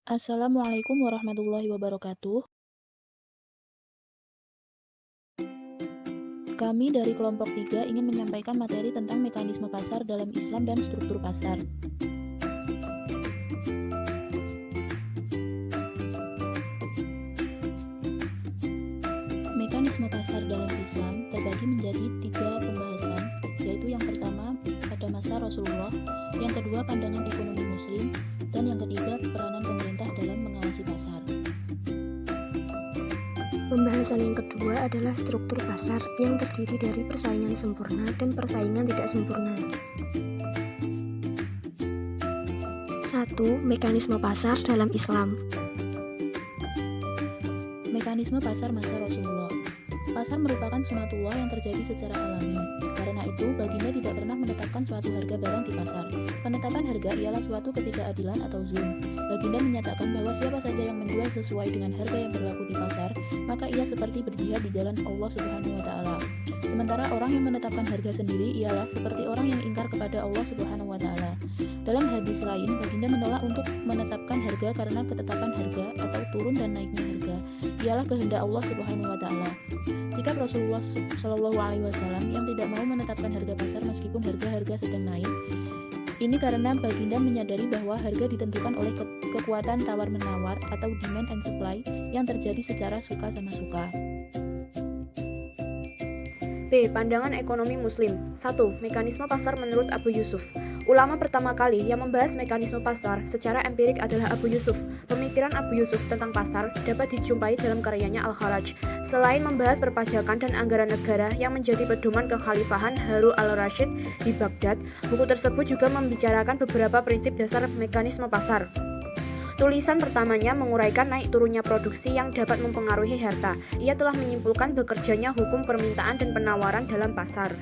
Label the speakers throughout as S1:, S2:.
S1: Assalamualaikum warahmatullahi wabarakatuh. Kami dari kelompok 3 ingin menyampaikan materi tentang mekanisme pasar dalam Islam dan struktur pasar. Mekanisme pasar dalam Islam terbagi menjadi 3 pembahasan, yaitu yang pertama pada masa Rasulullah, yang kedua pandangan ekonomi Muslim, dan yang ketiga peranan pemerintah dalam mengawasi pasar.
S2: Pembahasan yang kedua adalah struktur pasar yang terdiri dari persaingan sempurna dan persaingan tidak sempurna. 1. Mekanisme pasar dalam Islam.
S1: Mekanisme pasar masa Rasulullah. Pasar merupakan sunatullah yang terjadi secara alami. Karena itu, baginda tidak pernah menetapkan suatu harga barang di pasar. Penetapan harga ialah suatu ketidakadilan atau zulm. Baginda menyatakan bahwa siapa saja yang menjual sesuai dengan harga yang berlaku di pasar, maka ia seperti berjihad di jalan Allah Subhanahu wa taala. Sementara orang yang menetapkan harga sendiri ialah seperti orang yang ingkar kepada Allah Subhanahu wa taala. Dalam hadis lain, baginda menolak untuk menetapkan harga karena ketetapan harga atau turun dan naiknya harga ialah kehendak Allah Subhanahu wa taala. Sikap Rasulullah Shallallahu alaihi wasallam yang tidak mau menetapkan harga pasar meskipun harga-harga sedang naik. Ini karena baginda menyadari bahwa harga ditentukan oleh kekuatan tawar-menawar atau demand and supply yang terjadi secara suka sama suka.
S3: B. Pandangan ekonomi Muslim. 1. Mekanisme pasar menurut Abu Yusuf. Ulama pertama kali yang membahas mekanisme pasar secara empirik adalah Abu Yusuf. Pemikiran Abu Yusuf tentang pasar dapat dijumpai dalam karyanya Al-Kharaj. Selain membahas perpajakan dan anggaran negara yang menjadi pedoman kekhalifahan Harun al-Rasyid di Baghdad, buku tersebut juga membicarakan beberapa prinsip dasar mekanisme pasar. Tulisan pertamanya menguraikan naik turunnya produksi yang dapat mempengaruhi harta. Ia telah menyimpulkan bekerjanya hukum permintaan dan penawaran dalam pasar.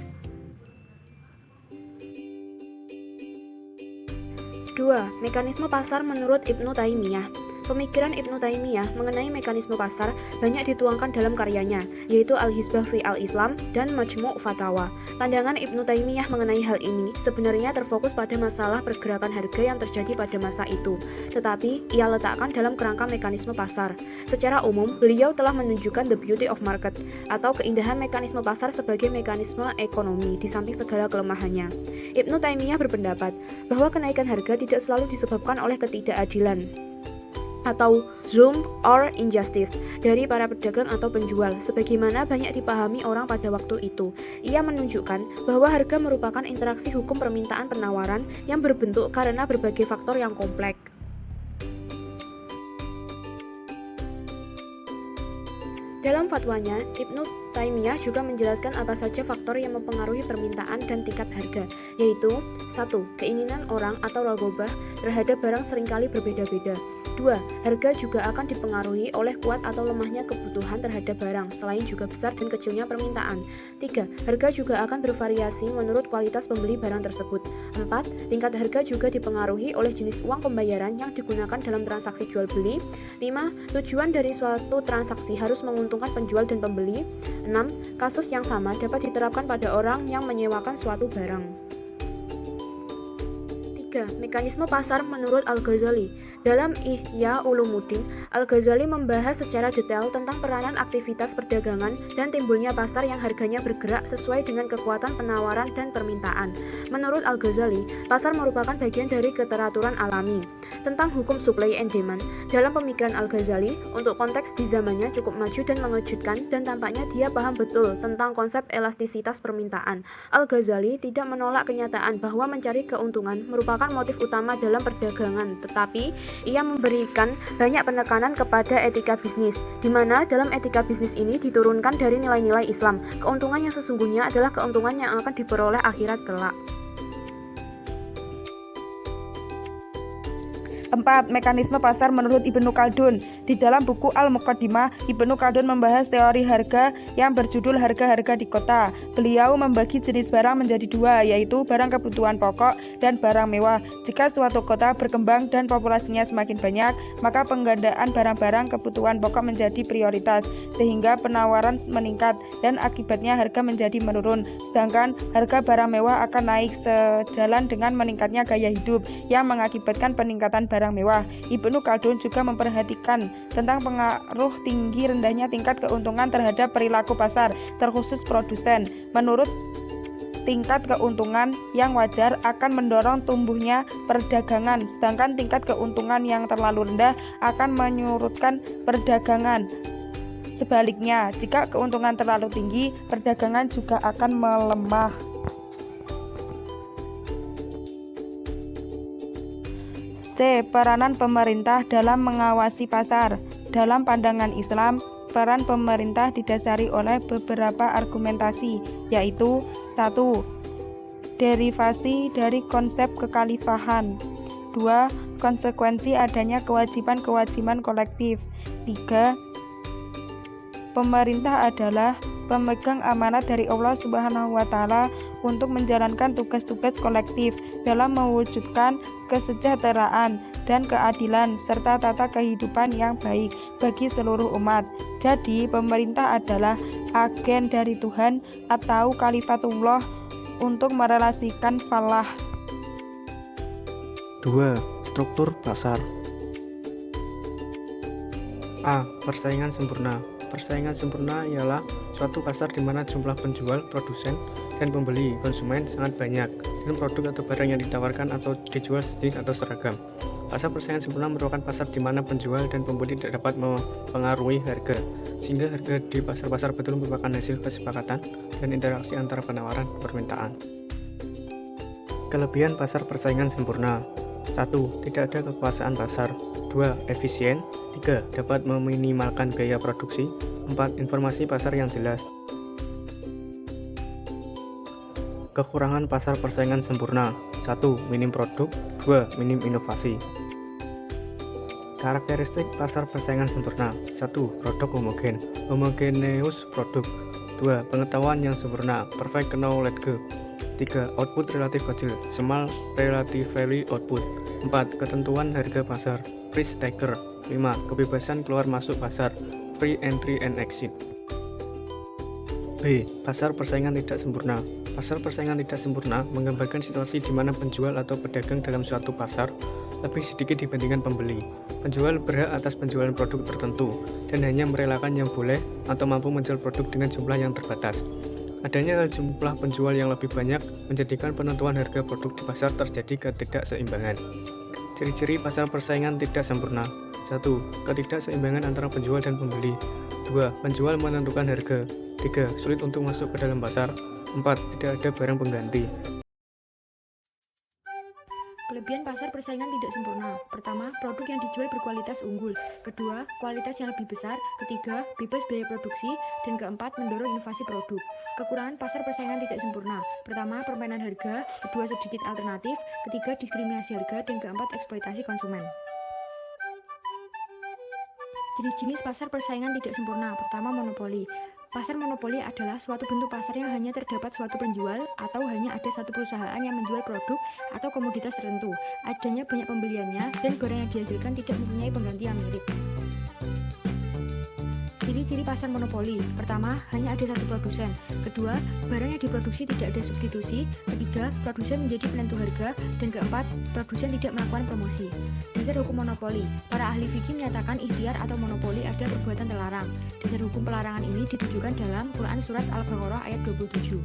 S3: 2. Mekanisme pasar menurut Ibnu Taimiyah. Pemikiran Ibnu Taimiyah mengenai mekanisme pasar banyak dituangkan dalam karyanya, yaitu Al-Hizbah fi Al-Islam dan Majmu' Fatawa. Pandangan Ibnu Taimiyah mengenai hal ini sebenarnya terfokus pada masalah pergerakan harga yang terjadi pada masa itu, tetapi ia letakkan dalam kerangka mekanisme pasar. Secara umum, beliau telah menunjukkan the beauty of market, atau keindahan mekanisme pasar sebagai mekanisme ekonomi di samping segala kelemahannya. Ibnu Taimiyah berpendapat bahwa kenaikan harga tidak selalu disebabkan oleh ketidakadilan atau zulm or injustice dari para pedagang atau penjual, sebagaimana banyak dipahami orang pada waktu itu. Ia menunjukkan bahwa harga merupakan interaksi hukum permintaan penawaran yang berbentuk karena berbagai faktor yang kompleks. Dalam fatwanya, Ibnu Taimiyah juga menjelaskan apa saja faktor yang mempengaruhi permintaan dan tingkat harga, yaitu 1. Keinginan orang atau ragobah terhadap barang seringkali berbeda-beda. 2. Harga juga akan dipengaruhi oleh kuat atau lemahnya kebutuhan terhadap barang, selain juga besar dan kecilnya permintaan. 3. Harga juga akan bervariasi menurut kualitas pembeli barang tersebut. 4. Tingkat harga juga dipengaruhi oleh jenis uang pembayaran yang digunakan dalam transaksi jual-beli. 5. Tujuan dari suatu transaksi harus menguntungkan penjual dan pembeli. 6. Kasus yang sama dapat diterapkan pada orang yang menyewakan suatu barang. 3. Mekanisme pasar menurut Al-Ghazali. Dalam Ihya Ulumuddin, Al-Ghazali membahas secara detail tentang peranan aktivitas perdagangan dan timbulnya pasar yang harganya bergerak sesuai dengan kekuatan penawaran dan permintaan. Menurut Al-Ghazali, pasar merupakan bagian dari keteraturan alami. Tentang hukum supply and demand, dalam pemikiran Al-Ghazali, untuk konteks di zamannya cukup maju dan mengejutkan, dan tampaknya dia paham betul tentang konsep elastisitas permintaan. Al-Ghazali tidak menolak kenyataan bahwa mencari keuntungan merupakan motif utama dalam perdagangan, tetapi ia memberikan banyak penekanan kepada etika bisnis, di mana dalam etika bisnis ini diturunkan dari nilai-nilai Islam. Keuntungan yang sesungguhnya adalah keuntungan yang akan diperoleh akhirat kelak.
S4: 4. Mekanisme pasar menurut Ibnu Khaldun. Di dalam buku Al-Muqaddimah, Ibnu Khaldun membahas teori harga yang berjudul harga-harga di kota. Beliau membagi jenis barang menjadi dua, yaitu barang kebutuhan pokok dan barang mewah. Jika suatu kota berkembang dan populasinya semakin banyak, maka penggandaan barang-barang kebutuhan pokok menjadi prioritas, sehingga penawaran meningkat dan akibatnya harga menjadi menurun. Sedangkan harga barang mewah akan naik sejalan dengan meningkatnya gaya hidup yang mengakibatkan peningkatan barang barang mewah. Ibnu Khaldun juga memperhatikan tentang pengaruh tinggi rendahnya tingkat keuntungan terhadap perilaku pasar, terkhusus produsen. Menurut tingkat keuntungan yang wajar akan mendorong tumbuhnya perdagangan, sedangkan tingkat keuntungan yang terlalu rendah akan menyurutkan perdagangan. Sebaliknya, jika keuntungan terlalu tinggi, perdagangan juga akan melemah. C. Peranan pemerintah dalam mengawasi pasar. Dalam pandangan Islam, peran pemerintah didasari oleh beberapa argumentasi, yaitu 1. Derivasi dari konsep kekhalifahan. 2. Konsekuensi adanya kewajiban-kewajiban kolektif. 3. Pemerintah adalah pemegang amanat dari Allah Subhanahu wa Ta'ala untuk menjalankan tugas-tugas kolektif dalam mewujudkan kesejahteraan dan keadilan serta tata kehidupan yang baik bagi seluruh umat. Jadi, pemerintah adalah agen dari Tuhan atau Khalifatullah untuk merelasikan falah.
S5: 2. Struktur pasar. A. Persaingan sempurna. Persaingan sempurna ialah suatu pasar di mana jumlah penjual, produsen, dan pembeli konsumen sangat banyak, dan produk atau barang yang ditawarkan atau dijual sejenis atau seragam. Pasar persaingan sempurna merupakan pasar di mana penjual dan pembeli tidak dapat mempengaruhi harga, sehingga harga di pasar-pasar betul merupakan hasil kesepakatan dan interaksi antara penawaran dan permintaan. Kelebihan pasar persaingan sempurna. 1. Tidak ada kekuasaan pasar. 2. Efisien. 3. Dapat meminimalkan biaya produksi. 4. Informasi pasar yang jelas. Kekurangan pasar persaingan sempurna. 1. Minim produk. 2. Minim inovasi. Karakteristik pasar persaingan sempurna. 1. Produk homogen. Homogeneous produk. 2. Pengetahuan yang sempurna. Perfect knowledge. 3. Output relatif kecil. Small relatively output. 4. Ketentuan harga pasar. Price taker. 5. Kebebasan keluar masuk pasar. Free entry and exit. B. Pasar persaingan tidak sempurna. Pasar persaingan tidak sempurna menggambarkan situasi di mana penjual atau pedagang dalam suatu pasar lebih sedikit dibandingkan pembeli. Penjual berhak atas penjualan produk tertentu dan hanya merelakan yang boleh atau mampu menjual produk dengan jumlah yang terbatas. Adanya jumlah penjual yang lebih banyak menjadikan penentuan harga produk di pasar terjadi ketidakseimbangan. Ciri-ciri pasar persaingan tidak sempurna. 1. Ketidakseimbangan antara penjual dan pembeli. 2. Penjual menentukan harga. 3. Sulit untuk masuk ke dalam pasar. 4. Tidak ada barang pengganti.
S6: Kelebihan pasar persaingan tidak sempurna. Pertama, produk yang dijual berkualitas unggul. Kedua, kualitas yang lebih besar. Ketiga, bebas biaya produksi. Dan keempat, mendorong inovasi produk. Kekurangan pasar persaingan tidak sempurna. Pertama, permainan harga. Kedua, sedikit alternatif. Ketiga, diskriminasi harga. Dan keempat, eksploitasi konsumen. Jenis-jenis pasar persaingan tidak sempurna. Pertama, monopoli. Pasar monopoli adalah suatu bentuk pasar yang hanya terdapat suatu penjual atau hanya ada satu perusahaan yang menjual produk atau komoditas tertentu. Adanya banyak pembeliannya dan barang yang dihasilkan tidak mempunyai pengganti yang mirip. Ciri-ciri pasar monopoli. Pertama, hanya ada satu produsen. Kedua, barang yang diproduksi tidak ada substitusi. Ketiga, produsen menjadi penentu harga. Dan keempat, produsen tidak melakukan promosi. Dasar hukum monopoli. Para ahli fikih menyatakan ikhtiar atau monopoli adalah perbuatan terlarang. Dasar hukum pelarangan ini ditujukan dalam Quran Surat Al-Baqarah ayat 27.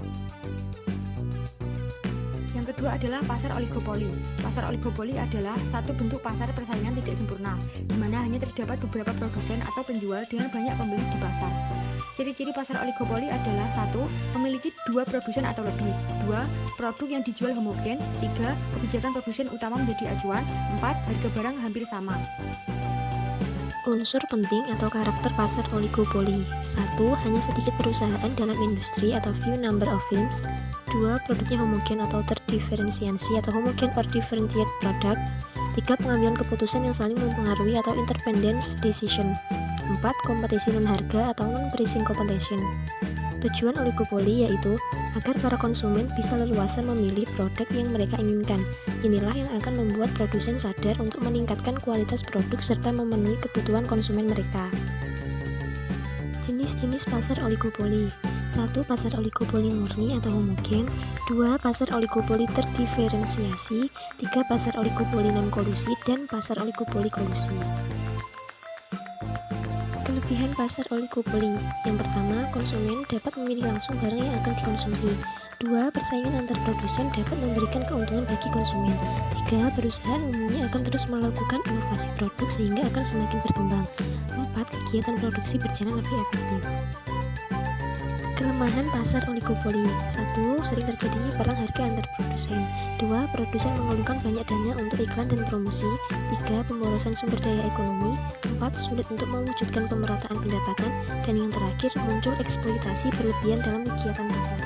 S6: Yang kedua adalah pasar oligopoli. Pasar oligopoli adalah satu bentuk pasar persaingan tidak sempurna, di mana hanya terdapat beberapa produsen atau penjual dengan banyak pembeli di pasar. Ciri-ciri pasar oligopoli adalah 1. Memiliki 2 produsen atau lebih. 2. Produk yang dijual homogen. 3. Kebijakan produsen utama menjadi acuan. 4. Harga barang hampir sama.
S2: Unsur penting atau karakter pasar oligopoli. 1. Hanya sedikit perusahaan dalam industri atau few number of firms. 2. Produknya homogen atau terdiferensiasi atau homogen or differentiated product. 3. Pengambilan keputusan yang saling mempengaruhi atau interdependence decision. 4. Kompetisi non harga atau non-pricing competition. Tujuan oligopoli yaitu agar para konsumen bisa leluasa memilih produk yang mereka inginkan. Inilah yang akan membuat produsen sadar untuk meningkatkan kualitas produk serta memenuhi kebutuhan konsumen mereka. Jenis-jenis pasar oligopoli. 1. Pasar oligopoli murni atau homogen. 2. Pasar oligopoli terdiferensiasi. 3. Pasar oligopoli non-kolusi dan pasar oligopoli kolusi. Kelebihan pasar oligopoli. Yang pertama, konsumen dapat memilih langsung barang yang akan dikonsumsi. 2. Persaingan antar produsen dapat memberikan keuntungan bagi konsumen. 3. Perusahaan umumnya akan terus melakukan inovasi produk sehingga akan semakin berkembang. 4. Kegiatan produksi berjalan lebih efektif. Kelemahan pasar oligopoli. 1. Sering terjadinya perang harga antar produsen. 2. Produsen mengeluarkan banyak dana untuk iklan dan promosi. 3. Pemborosan sumber daya ekonomi. 4. Sulit untuk mewujudkan pemerataan pendapatan. Dan yang terakhir, muncul eksploitasi berlebihan dalam kegiatan pasar.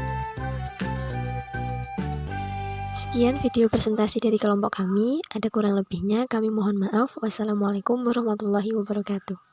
S2: Sekian video presentasi dari kelompok kami. Ada kurang lebihnya, kami mohon maaf. Wassalamualaikum warahmatullahi wabarakatuh.